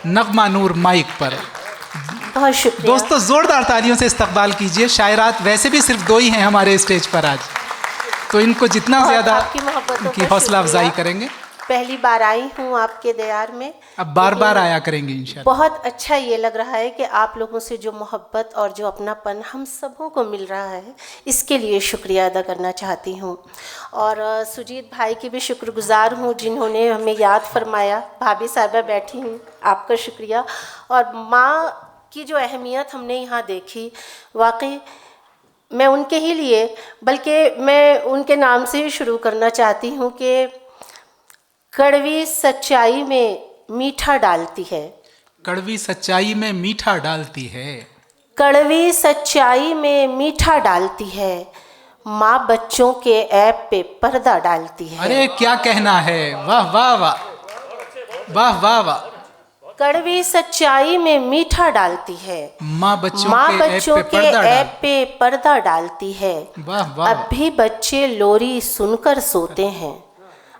नगमा नूर mic पर। बहुत शुक्रिया दोस्तों जोरदार तालियों से इस्तकबाल कीजिए। शायरात वैसे भी सिर्फ 2 ही हैं हमारे स्टेज पर आज, तो इनको जितना ज़्यादा आपकी मोहब्बतों उनकी का हौसला अफजाई शुक्रिया। करेंगे। पहली बार आई हूँ आपके दयार में, अब बार बार लेकिन आया करेंगे इंशाल्लाह। बहुत अच्छा ये लग रहा है कि आप लोगों से जो मोहब्बत और जो अपनापन हम सबों को मिल रहा है, इसके लिए शुक्रिया अदा करना चाहती हूँ। और सुजीत भाई की भी शुक्रगुजार हूँ जिन्होंने हमें याद फरमाया। भाभी साहिबा बैठी हूँ, आपका शुक्रिया। और माँ की जो अहमियत हमने यहाँ देखी, वाकई मैं उनके ही लिए, बल्कि मैं उनके नाम से ही शुरू करना चाहती हूँ कि कड़वी सच्चाई में मीठा डालती है। कड़वी सच्चाई में मीठा डालती है। कड़वी सच्चाई में मीठा डालती है, माँ बच्चों के ऐब पे पर्दा डालती है। अरे क्या कहना है, वाह वाह वाह, वाह वाह वाह। कड़वी सच्चाई में मीठा डालती है, माँ बच्चों के ऐब पे पर्दा डालती है। वाह वाह। अब भी बच्चे लोरी सुनकर सोते हैं,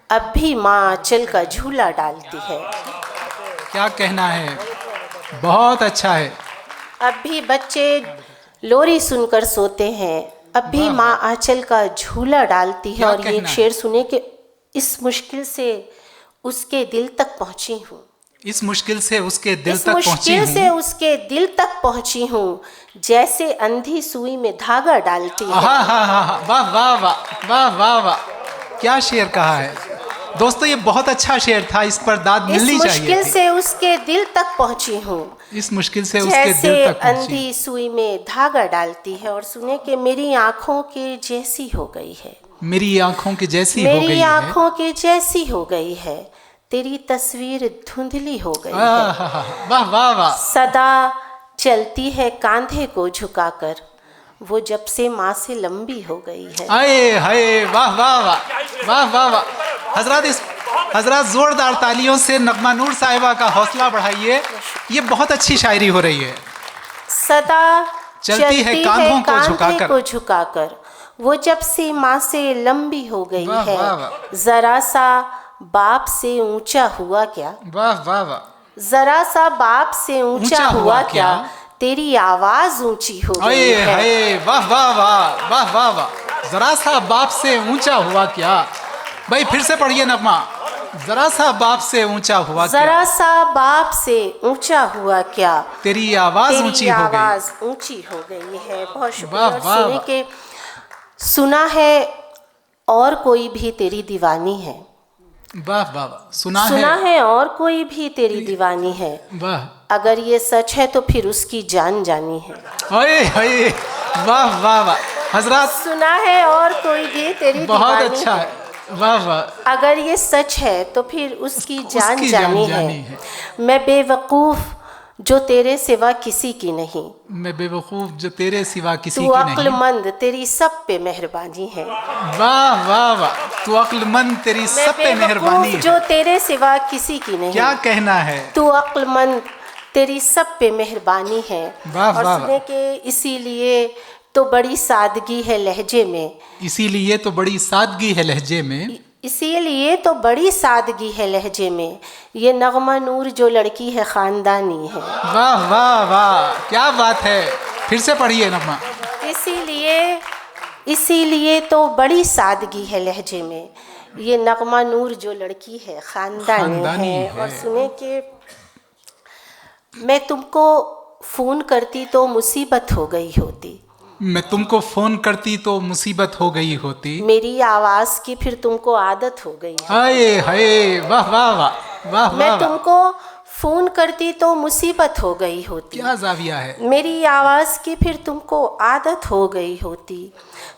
अब भी माँ आंचल का झूला डालती है। क्या कहना है, बहुत अच्छा है। अब भी बच्चे लोरी सुनकर सोते हैं, अब भी माँ आंचल का झूला डालती है। और ये एक शेर सुने कि इस मुश्किल से उसके दिल तक पहुँची हूँ, इस मुश्किल से उसके दिल इस तक पहुँची मुश्किल हूँ, से उसके दिल तक पहुँची हूँ, जैसे अंधी सुई में धागा डालती है। हाँ हाँ हाँ, वाह वाह वाह, वाह वाह वाह, क्या शेर कहा है दोस्तों। ये बहुत अच्छा शेर था, इस पर दाद मिलनी चाहिए। इस मुश्किल से उसके दिल तक पहुँची हूँ, इस मुश्किल से उसके दिल तक पहुँची, अंधी सुई में धागा डालती है। और सुने कि मेरी आँखों के जैसी हो गई है, मेरी आँखों की जैसी हो गई है, मेरी आँखों के जैसी हो गई है, तेरी तस्वीर धुंधली हो गई है। वाह वाह वाह। सदा चलती है कांधे को झुकाकर, वो जब से माँ से लंबी हो गई है। आए हाय, वाह वाह वाह, वाह वाह वाह। हजरत जोरदार तालियों से नगमा नूर साहिबा का हौसला बढ़ाइए। ये बहुत अच्छी शायरी हो रही है। सदा चलती है कांधों को झुकाकर, वो जब से माँ से लंबी हो गई वाह, है। वाह, वाह। जरा सा बाप से ऊंचा हुआ क्या, वाह वाह वाह। जरा सा बाप से ऊंचा हुआ क्या, तेरी आवाज ऊंची हो गई है। हाय, वाह वाह वाह, वाह वाह वाह। जरा सा बाप से ऊंचा हुआ क्या। भाई फिर से पढ़िए नगमा। जरा सा बाप से ऊंचा हुआ क्या, जरा सा बाप से ऊंचा हुआ क्या, तेरी आवाज ऊंची हो गई, आवाज ऊंची हो गई है। बहुत शुक्रिया। वाह, वाह, सुने के सुना है और कोई भी तेरी दीवानी है, वाह वाह वाह। सुना है और कोई भी तेरी दीवानी है, वाह। अगर ये सच है तो फिर उसकी जान जानी है। हाय हाय, वाह वाह वाह। हजरत सुना है और कोई भी तेरी बहुत दीवानी अच्छा है, है, वाह वाह। अगर ये सच है तो फिर उसकी जान जानी है। मैं बेवकूफ़ जो तेरे सिवा किसी की नहीं, मैं बेवकूफ़ जो तेरे सिवा किसी तू की नहीं, अक्लमंद तेरी सब पे मेहरबानी है। वाह वाह वाह। तू अक्लमंद तेरी सब पे मेहरबानी है, जो तेरे सिवा किसी की नहीं, क्या कहना है। तू अक्लमंद तेरी सब पे मेहरबानी है। वाह और वाह सुने के इसीलिए तो बड़ी सादगी है लहजे में, इसीलिए तो बड़ी सादगी है लहजे में, इसीलिए तो बड़ी सादगी है लहजे में, ये नगमा नूर जो लड़की है खानदानी है। वाह वाह वाह, क्या बात है। फिर से पढ़िए नगमा। इसीलिए तो बड़ी सादगी है लहजे में, ये नगमा नूर जो लड़की है खानदानी है। और सुने कि मैं तुमको फ़ोन करती तो मुसीबत हो गई होती, मैं तुमको फ़ोन करती तो मुसीबत हो गई होती, मेरी आवाज़ की फिर तुमको आदत हो गई। हाय हाय, वाह वाह वाह, वाह मैं वाह। तुमको फ़ोन करती तो मुसीबत हो गई होती, क्या जाविया है। मेरी आवाज़ की फिर तुमको आदत हो गई होती,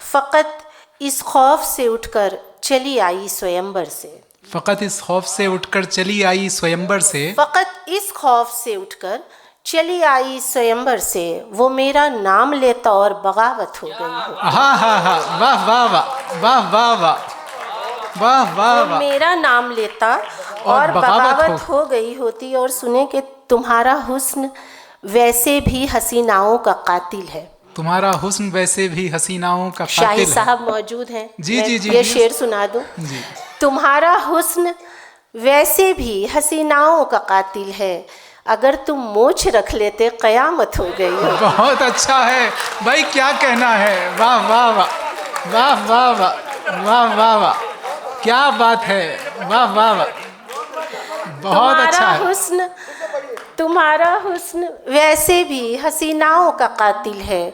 फ़कत इस खौफ से उठकर चली आई स्वयंवर से, फ़कत इस खौफ से उठकर चली आई स्वयंवर से, फ़कत इस खौफ से उठकर चली आई स्वयंवर से, वो मेरा नाम लेता और बगावत हो गई हो। हाँ हाँ हाँ, वाह वाह वाह, वाह वाह वाह, वाह वाह वाह। मेरा नाम लेता और बगावत हो गई होती। और सुने कि तुम्हारा हुस्न वैसे भी हसीनाओं का कातिल है, तुम्हारा हुस्न वैसे भी हसीनाओं का कातिल शाही है। साहब मौजूद हैं, जी जी जी, ये शेर सुना दूं। तुम्हारा हुस्न वैसे भी हसीनाओं का कातिल है, अगर तुम मोछ रख लेते क़यामत हो गई हो। बहुत अच्छा है भाई, क्या कहना है, वाह वाह वाह वाह वाह वाह वाह वाह वाह, क्या बात है, वाह वाह वाह, बहुत अच्छा है। तुम्हारा हुस्न वैसे भी हसीनाओं का कातिल है,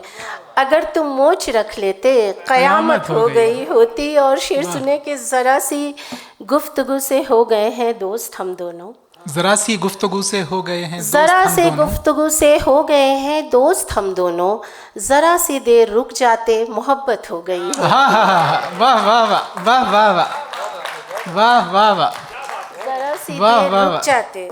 अगर तुम मोछ रख लेते क़यामत हो गई होती। और शेर सुने कि ज़रा सी गुफ्तगू से हो गए हैं दोस्त हम दोनों, जरा सी गुफ्तगू से हो गए हैं ज़रा से गुफ्तगू से हो गए हैं दोस्त हम दोनों, ज़रा सी देर रुक जाते मोहब्बत हो गई। हाँ हाँ हाँ, वाह वाह वाह वाह वाह वाह वाह वाह वाह, ज़रा सी देर रुक जाते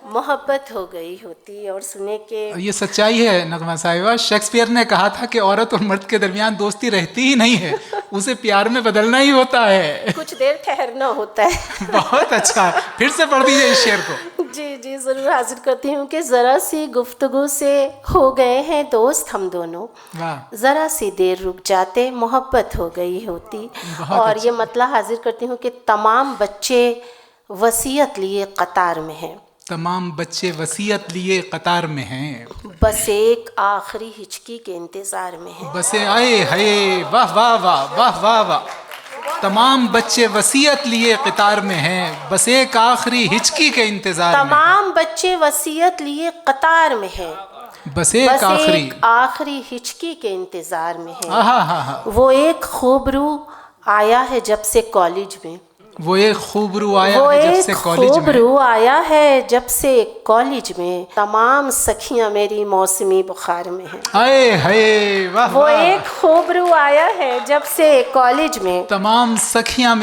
मोहब्बत हो गई होती। और सुने के ये सच्चाई है नगमा साहिबा, शेक्सपियर ने कहा था कि औरत और मर्द के दरमियान दोस्ती रहती ही नहीं है, उसे प्यार में बदलना ही होता है, कुछ देर ठहरना होता है। बहुत अच्छा, फिर से पढ़ दीजिए इस शेर को। जी जी ज़रूर हाजिर करती हूँ कि ज़रा सी गुफ्तगू से हो गए हैं दोस्त हम दोनों, ज़रा सी देर रुक जाते मोहब्बत हो गई होती। और ये मतलब हाजिर करती हूँ कि तमाम बच्चे वसीयत लिए कतार में हैं, तमाम बच्चे वसीयत लिए कतार में हैं, बस एक आखिरी हिचकी के इंतज़ार में हैं। बसे आए हाय, वाह वाह वाह वाह वाह वाह, तमाम बच्चे वसीयत लिए कतार में हैं, बस एक आखिरी हिचकी के इंतजार में। तमाम बच्चे वसीयत लिए कतार में हैं, बस एक आखिरी हिचकी के इंतजार में हैं। हाँ, वो एक खूबरू आया है जब से कॉलेज में, वो एक खूबरू आया है जब से कॉलेज में, खूबरू आया है जब से कॉलेज में, तमाम सखियां मेरी मौसमी बुखार में हैं। हाय हाय, वाह, वो एक खूबरू आया है जब से कॉलेज में, तमाम सखियां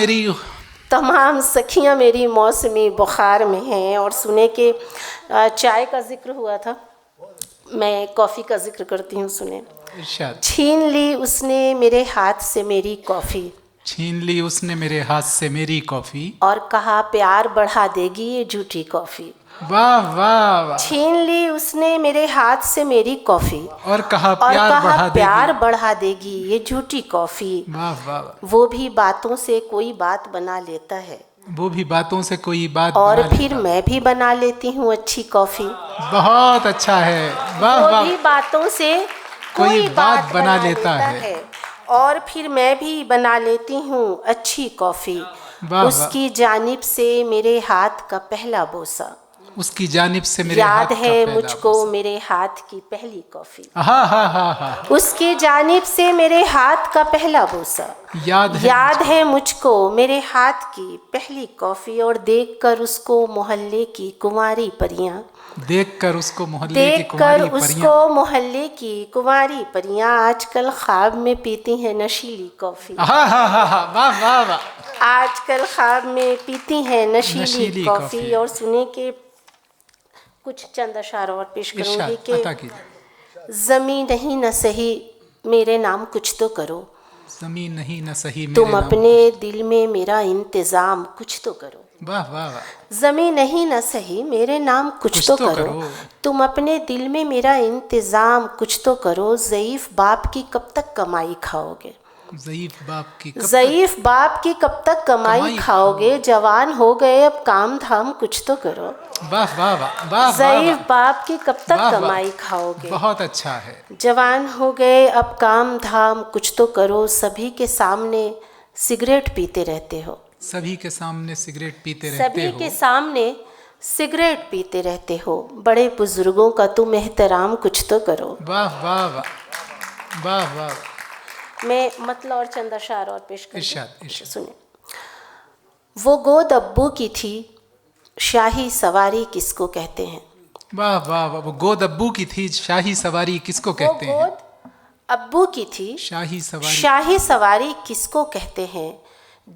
मेरी मौसमी बुखार में हैं। और सुने के चाय का जिक्र हुआ था, मैं कॉफ़ी का जिक्र करती हूँ। सुने, छीन ली उसने मेरे हाथ से मेरी कॉफ़ी, छीन ली उसने मेरे हाथ से मेरी कॉफ़ी, और कहा प्यार बढ़ा देगी ये झूठी कॉफ़ी। वाह वाह वाह, छीन ली उसने मेरे हाथ से मेरी कॉफ़ी, और कहा प्यार बढ़ा देगी ये झूठी कॉफ़ी। वाह वाह, वो भी बातों से कोई बात बना लेता है, वो भी बातों से कोई बात, और फिर मैं भी बना लेती हूँ अच्छी कॉफ़ी। बहुत अच्छा है, वाह वाह, वो भी बातों से कोई बात बना लेता है, और फिर मैं भी बना लेती हूँ अच्छी कॉफ़ी। उसकी जानिब से मेरे हाथ का पहला बोसा, उसकी जानिब से मेरे याद है मुझको मेरे हाथ की पहली कॉफ़ी। हाँ हाँ हाँ हाँ, उसकी जानिब से मेरे हाथ का पहला बोसा, याद है मुझको मेरे हाथ की पहली कॉफ़ी। और देखकर उसको मोहल्ले की कुंवारी परियां, देखकर उसको मोहल्ले की कुंवारी परियां आजकल ख्वाब में पीती हैं नशीली कॉफ़ी। वाह वाह वाह, आजकल ख्वाब में पीती हैं नशीली कॉफ़ी। और सुने के कुछ चंद अशार और पेश करूँगी कि ज़मीं नहीं न सही मेरे नाम कुछ तो करो, ज़मीं नहीं न सही तुम अपने दिल में मेरा इंतज़ाम कुछ तो करो। वाह वाह वाह, ज़मीं नहीं न सही मेरे नाम कुछ तो करो, तुम अपने दिल में मेरा इंतज़ाम कुछ तो करो। ज़ईफ़ बाप की कब तक कमाई खाओगे, ज़ईफ़ बाप की कब तक कमाई खाओगे, जवान हो गए अब काम धाम कुछ तो करो। वाह वाह वाह, ज़ईफ़ बाप की कब तक कमाई खाओगे, बहुत अच्छा है। जवान हो गए अब काम धाम कुछ तो करो। सभी के सामने सिगरेट पीते रहते हो, सभी के सामने सिगरेट पीते रहते हो, बड़े बुजुर्गों का तुम एहतराम कुछ तो करो। वाह वाह वाह वाह वाह, मैं मतलब और चंद अशार और पेश करती हूं, सुने। वो गोद अब्बू की थी शाही सवारी किसको कहते हैं। वाह वाह वाह, वो गोद अब्बू की थी शाही सवारी किसको कहते हैं। गोद अब्बू की थी शाही सवारी किसको कहते हैं,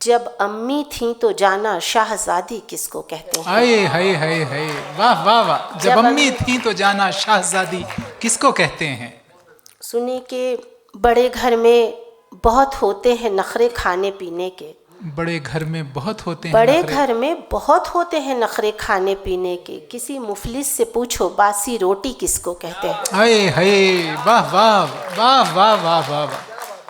जब अम्मी थी तो जाना शाहजादी किसको कहते हैं। हाय हाय हाय हाय, वाह वाह वाह, जब अम्मी थी तो जाना शाहजादी किसको कहते हैं। सुनिए कि बड़े घर में बहुत होते हैं नखरे खाने पीने के, बड़े घर में बहुत होते हैं नखरे खाने पीने के। किसी मुफलिस से पूछो बासी रोटी किसको कहते हैं। हाय हाय, वाह वाह वाह वाह वाह वाह,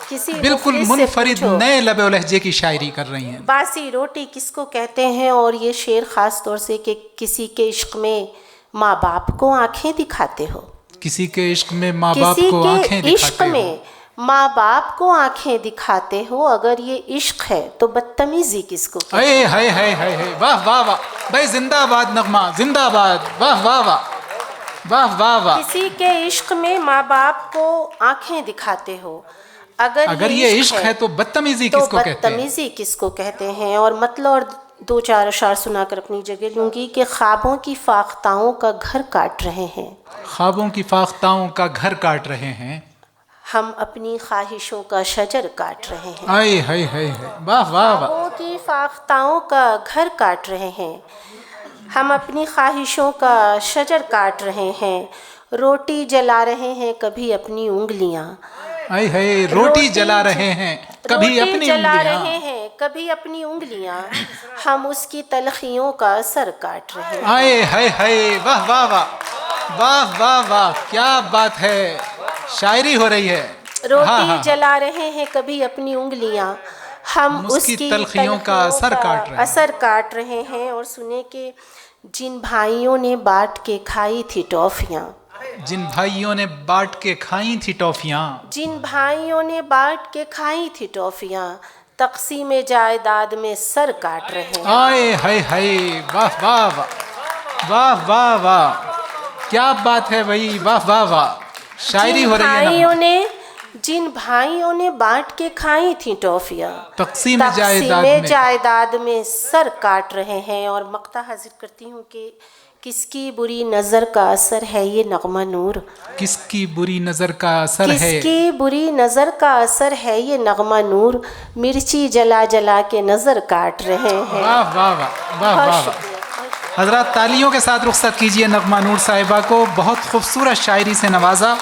किसी बिल्कुल मुनफरिद नए लबे लहजे की शायरी कर रही हैं। बासी रोटी किसको कहते हैं। और ये शेर ख़ास तौर से कि किसी के इश्क में माँ बाप को आंखें दिखाते हो। किसी के इश्क में माँ बाप किसी को आंखें के इश्क दिखाते हो। में माँ बाप को आंखें दिखाते हो। अगर ये इश्क है तो बदतमीजी किसको कहते हैं? अरे हाय हाय हाय हाय, वाह वाह वाह भाई, जिंदाबाद नगमा, जिंदाबाद, वाह वाह वाह, वाह वाह वाह। किसी के इश्क में माँ बाप को आंखें दिखाते हो। अगर ये इश्क है तो बदतमीजी तो किसको कहते हैं? बदतमीजी किसको कहते हैं? और मतलब और दो चार अशार सुनाकर अपनी जगह लूंगी कि ख्वाबों की फाख्ताओं का घर काट रहे हैं। ख्वाबों की फाख्ताओं का घर काट रहे हैं। हम अपनी ख्वाहिशों का शजर काट रहे हैं। हाय हाय हाय हाय, वाह वाह वाह। ख्वाबों की फाख्ताओं का घर काट रहे हैं। हम अपनी ख्वाहिशों का शजर काट रहे हैं। रोटी जला रहे हैं कभी अपनी उंगलियां। हाय हाय, रोटी जला रहे हैं कभी अपनी जला उंगलियां। रहे हैं कभी अपनी उंगलियां। हम उसकी तलखियों का सर काट रहे हैं। हाय हाय हाय, वाह वाह वाह, वाह वाह वाह, क्या बात है, शायरी हो रही है। रोटी जला रहे हैं कभी अपनी उंगलियां। हम उसकी तलखियों का असर काट रहे हैं। और सुने कि जिन भाइयों ने बांट के खाई थी टॉफियाँ, जिन भाइयों ने बांट के खाई थी टॉफियाँ, जिन भाइयों ने बांट के खाई थी टॉफियाँ, तक़सीम जायदाद में सर काट रहे हैं। हाय हाय हाय, वाह वाह वाह, वाह वाह वाह, क्या बात है भाई, वाह वाह वाह, शायरी हो रही है ना। जिन भाइयों ने बांट के खाई थी टॉफियाँ, तक़सीम जायदाद में सर काट रहे हैं। और मक्ता हाजिर करती हूँ कि किसकी बुरी नज़र का असर है ये नगमा नूर। किसकी बुरी नज़र का असर है, किसकी बुरी नज़र का असर है ये नगमा नूर। मिर्ची जला जला के नज़र काट रहे हैं। वाह वाह वाह, वाह वाह वाह। हजरत तालियों के साथ रुखसत कीजिए नगमा नूर साहिबा को, बहुत खूबसूरत शायरी से नवाजा।